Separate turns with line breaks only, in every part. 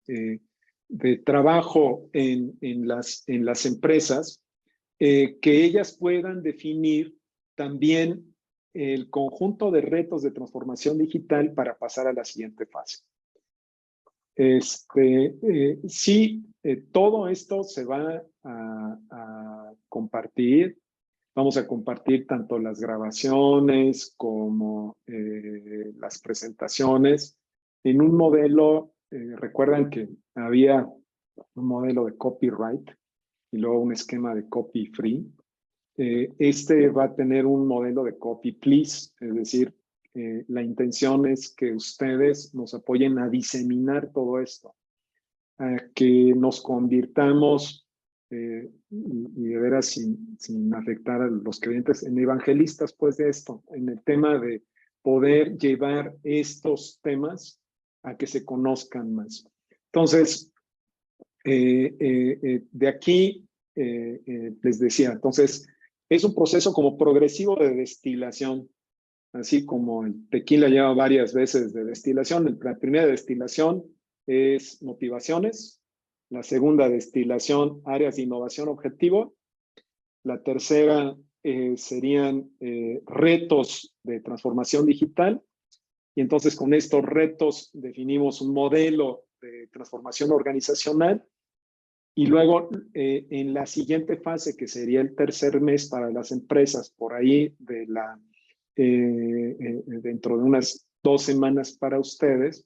de trabajo en las empresas, que ellas puedan definir también el conjunto de retos de transformación digital para pasar a la siguiente fase. Sí, todo esto se va a compartir. Vamos a compartir tanto las grabaciones como las presentaciones en un modelo. Recuerdan que había un modelo de copyright y luego un esquema de copy free. Este va a tener un modelo de copy please, es decir, la intención es que ustedes nos apoyen a diseminar todo esto, a que nos convirtamos, y de veras sin afectar a los creyentes, en evangelistas pues de esto, en el tema de poder llevar estos temas a que se conozcan más. Entonces, de aquí les decía, entonces, es un proceso como progresivo de destilación, así como el tequila lleva varias veces de destilación. La primera destilación es motivaciones, la segunda destilación, áreas de innovación objetivo, la tercera serían retos de transformación digital, y entonces con estos retos definimos un modelo de transformación organizacional. Y luego, en la siguiente fase, que sería el tercer mes para las empresas, por ahí dentro de unas 2 semanas para ustedes,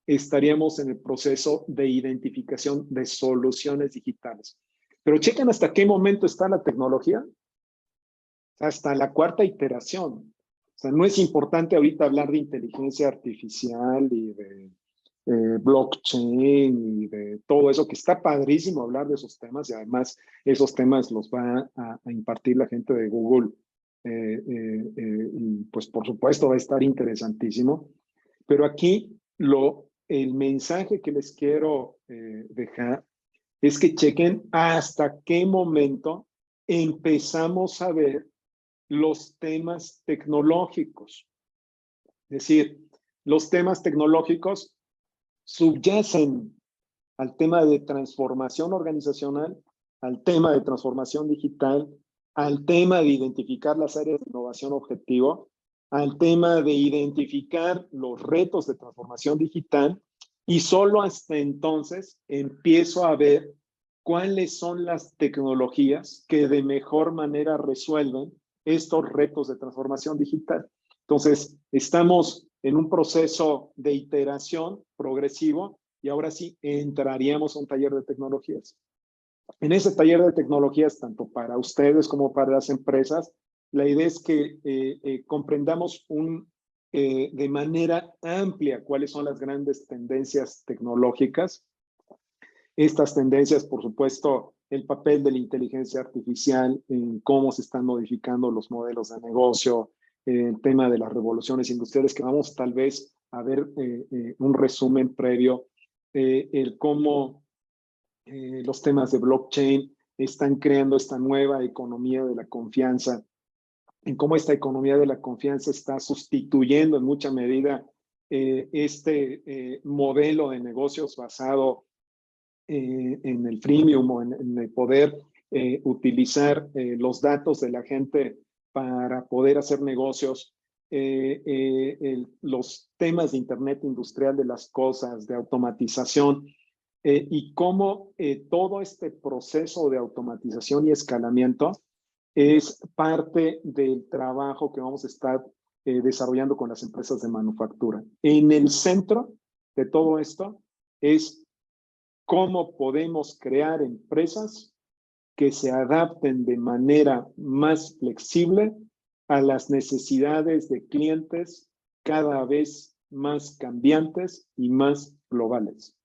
estaríamos en el proceso de identificación de soluciones digitales. Pero chequen hasta qué momento está la tecnología. Hasta la 4ª iteración. O sea, no es importante ahorita hablar de inteligencia artificial y de blockchain y de todo eso, que está padrísimo hablar de esos temas, y además esos temas los va a impartir la gente de Google, y pues por supuesto va a estar interesantísimo. Pero aquí el mensaje que les quiero dejar es que chequen hasta qué momento empezamos a ver los temas tecnológicos. Es decir, los temas tecnológicos subyacen al tema de transformación organizacional, al tema de transformación digital, al tema de identificar las áreas de innovación objetivo, al tema de identificar los retos de transformación digital, y solo hasta entonces empiezo a ver cuáles son las tecnologías que de mejor manera resuelven estos retos de transformación digital. Entonces, estamos en un proceso de iteración progresivo, y ahora sí entraríamos a un taller de tecnologías. En ese taller de tecnologías, tanto para ustedes como para las empresas, la idea es que comprendamos de manera amplia cuáles son las grandes tendencias tecnológicas. Estas tendencias, por supuesto, el papel de la inteligencia artificial en cómo se están modificando los modelos de negocio, el tema de las revoluciones industriales, que vamos tal vez a ver un resumen previo, el cómo los temas de blockchain están creando esta nueva economía de la confianza, en cómo esta economía de la confianza está sustituyendo en mucha medida este modelo de negocios basado en el freemium o en el poder utilizar los datos de la gente para poder hacer negocios, los temas de Internet industrial de las cosas, de automatización, y cómo todo este proceso de automatización y escalamiento es parte del trabajo que vamos a estar desarrollando con las empresas de manufactura. En el centro de todo esto es cómo podemos crear empresas que se adapten de manera más flexible a las necesidades de clientes cada vez más cambiantes y más globales.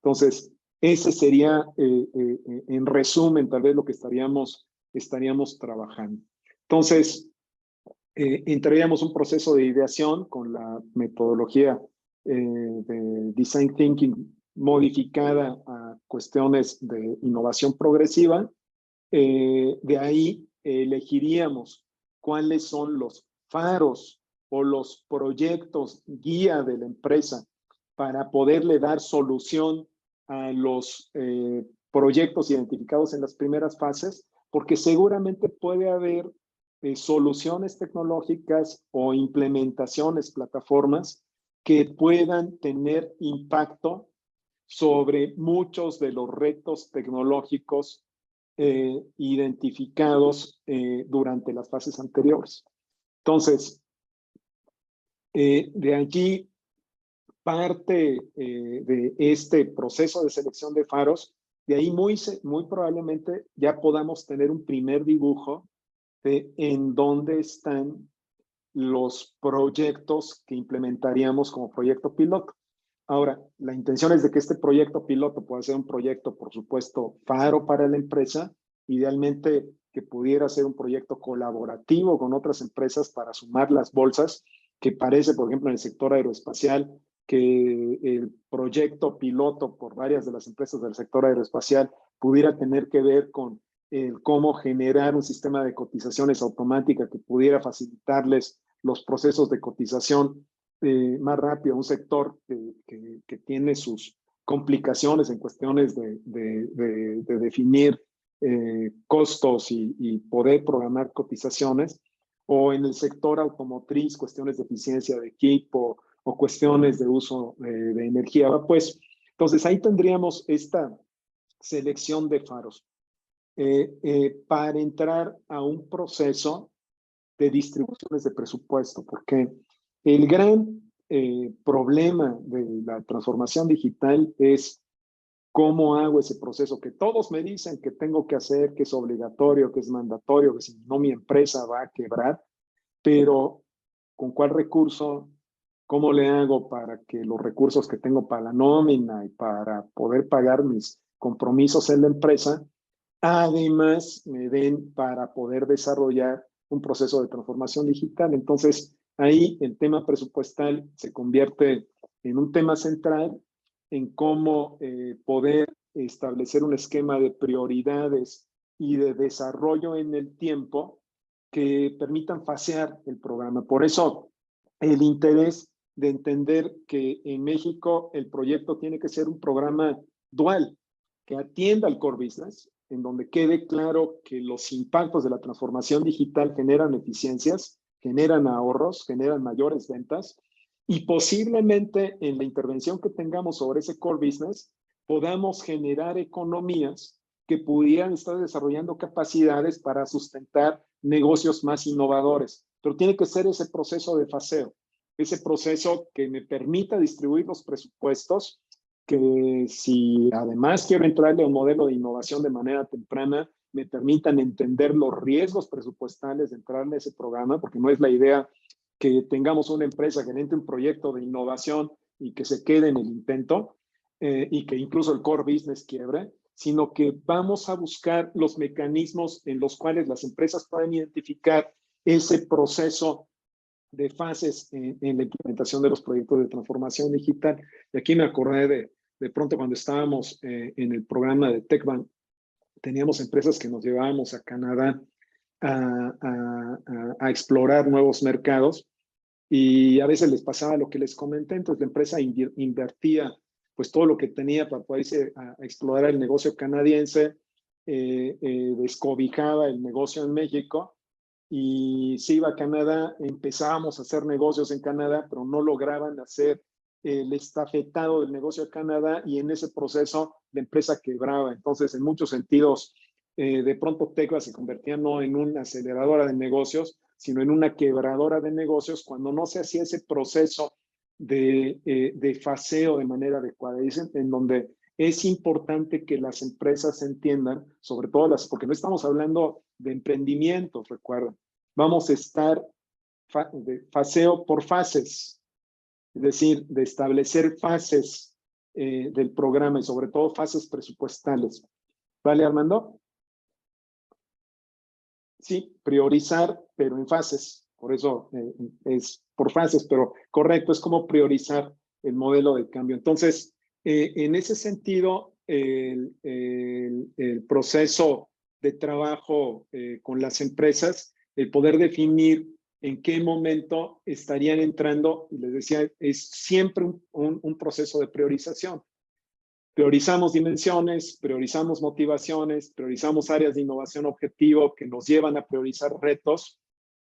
Entonces, ese sería, en resumen, tal vez lo que estaríamos trabajando. Entonces, entraríamos un proceso de ideación con la metodología de Design Thinking modificada a cuestiones de innovación progresiva. De ahí elegiríamos cuáles son los faros o los proyectos guía de la empresa para poderle dar solución a los proyectos identificados en las primeras fases, porque seguramente puede haber soluciones tecnológicas o implementaciones, plataformas que puedan tener impacto sobre muchos de los retos tecnológicos identificados durante las fases anteriores. Entonces, de allí parte de este proceso de selección de faros, de ahí muy probablemente ya podamos tener un primer dibujo de en dónde están los proyectos que implementaríamos como proyecto piloto. Ahora, la intención es de que este proyecto piloto pueda ser un proyecto, por supuesto, faro para la empresa, idealmente que pudiera ser un proyecto colaborativo con otras empresas para sumar las bolsas, que parece, por ejemplo, en el sector aeroespacial, que el proyecto piloto por varias de las empresas del sector aeroespacial pudiera tener que ver con cómo generar un sistema de cotizaciones automática que pudiera facilitarles los procesos de cotización más rápido, un sector que tiene sus complicaciones en cuestiones de definir costos y poder programar cotizaciones, o en el sector automotriz, cuestiones de eficiencia de equipo o cuestiones de uso de energía. Pues, entonces ahí tendríamos esta selección de faros para entrar a un proceso de distribuciones de presupuesto, porque el gran problema de la transformación digital es cómo hago ese proceso que todos me dicen que tengo que hacer, que es obligatorio, que es mandatorio, que si no mi empresa va a quebrar, pero ¿con cuál recurso? ¿Cómo le hago para que los recursos que tengo para la nómina y para poder pagar mis compromisos en la empresa, además me den para poder desarrollar un proceso de transformación digital? Entonces, ahí el tema presupuestal se convierte en un tema central en cómo poder establecer un esquema de prioridades y de desarrollo en el tiempo que permitan fasear el programa. Por eso, el interés de entender que en México el proyecto tiene que ser un programa dual, que atienda al core business, en donde quede claro que los impactos de la transformación digital generan eficiencias, generan ahorros, generan mayores ventas, y posiblemente en la intervención que tengamos sobre ese core business podamos generar economías que pudieran estar desarrollando capacidades para sustentar negocios más innovadores. Pero tiene que ser ese proceso de faseo, ese proceso que me permita distribuir los presupuestos, que si además quiero entrarle a un modelo de innovación de manera temprana, me permitan entender los riesgos presupuestales de entrarle a ese programa, porque no es la idea que tengamos una empresa que entre un proyecto de innovación y que se quede en el intento y que incluso el core business quiebre, sino que vamos a buscar los mecanismos en los cuales las empresas pueden identificar ese proceso de fases en la implementación de los proyectos de transformación digital. Y aquí me acordé de pronto cuando estábamos en el programa de TechBank, teníamos empresas que nos llevábamos a Canadá a explorar nuevos mercados, y a veces les pasaba lo que les comenté. Entonces la empresa invertía pues todo lo que tenía para poder irse a explorar el negocio canadiense, descobijaba el negocio en México y se iba a Canadá. Empezábamos a hacer negocios en Canadá, pero no lograban hacer el estafetado del negocio a Canadá, y en ese proceso la empresa quebraba. Entonces, en muchos sentidos, de pronto Tecla se convertía no en una aceleradora de negocios, sino en una quebradora de negocios cuando no se hacía ese proceso de faseo de manera adecuada. En donde es importante que las empresas entiendan, sobre todo porque no estamos hablando de emprendimientos, recuerden, vamos a estar de faseo por fases, es decir, de establecer fases del programa y sobre todo fases presupuestales. ¿Vale, Armando? Sí, priorizar, pero en fases. Por eso es por fases, pero correcto, es como priorizar el modelo de cambio. Entonces, en ese sentido, el proceso de trabajo con las empresas, el poder definir en qué momento estarían entrando, y les decía, es siempre un proceso de priorización. Priorizamos dimensiones, priorizamos motivaciones, priorizamos áreas de innovación objetivo que nos llevan a priorizar retos,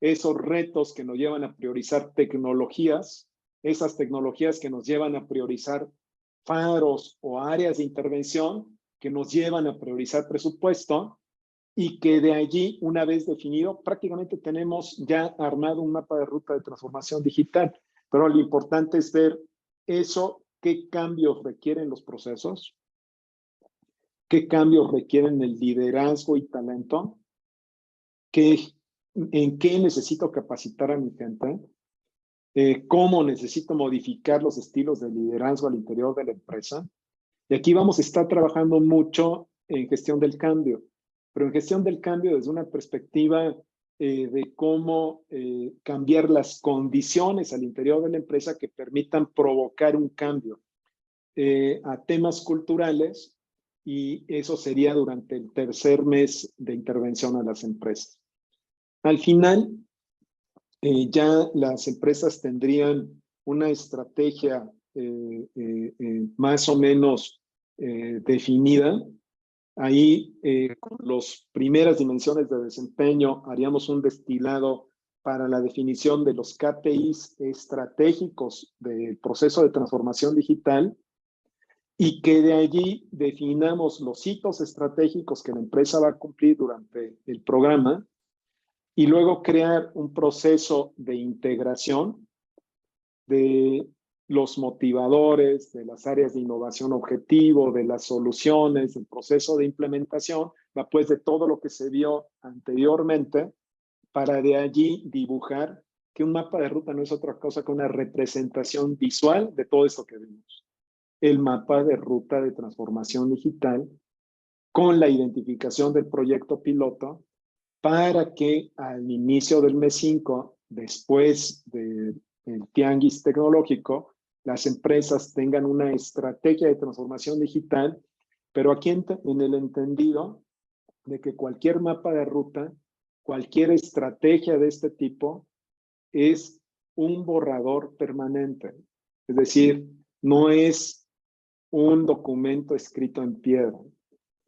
esos retos que nos llevan a priorizar tecnologías, esas tecnologías que nos llevan a priorizar faros o áreas de intervención que nos llevan a priorizar presupuesto y que de allí, una vez definido, prácticamente tenemos ya armado un mapa de ruta de transformación digital. Pero lo importante es ver eso, qué cambios requieren los procesos, qué cambios requieren el liderazgo y talento, en qué necesito capacitar a mi gente, cómo necesito modificar los estilos de liderazgo al interior de la empresa. Y aquí vamos a estar trabajando mucho en gestión del cambio, pero en gestión del cambio desde una perspectiva de cómo cambiar las condiciones al interior de la empresa que permitan provocar un cambio a temas culturales, y eso sería durante el tercer mes de intervención a las empresas. Al final, ya las empresas tendrían una estrategia más o menos definida. Ahí, con las primeras dimensiones de desempeño, haríamos un destilado para la definición de los KPIs estratégicos del proceso de transformación digital, y que de allí definamos los hitos estratégicos que la empresa va a cumplir durante el programa, y luego crear un proceso de integración de los motivadores, de las áreas de innovación objetivo, de las soluciones, del proceso de implementación, después de todo lo que se vio anteriormente, para de allí dibujar que un mapa de ruta no es otra cosa que una representación visual de todo esto que vimos. El mapa de ruta de transformación digital con la identificación del proyecto piloto, para que al inicio del mes 5, después del tianguis tecnológico, las empresas tengan una estrategia de transformación digital, pero aquí en el entendido de que cualquier mapa de ruta, cualquier estrategia de este tipo es un borrador permanente. Es decir, no es un documento escrito en piedra.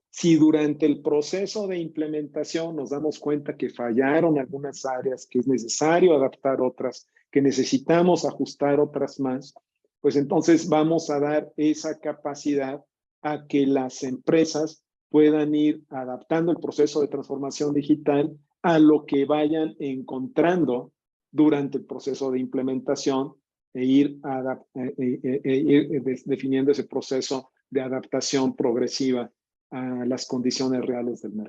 Si durante el proceso de implementación nos damos cuenta que fallaron algunas áreas, que es necesario adaptar otras, que necesitamos ajustar otras más, pues entonces vamos a dar esa capacidad a que las empresas puedan ir adaptando el proceso de transformación digital a lo que vayan encontrando durante el proceso de implementación, e ir definiendo ese proceso de adaptación progresiva a las condiciones reales del mercado.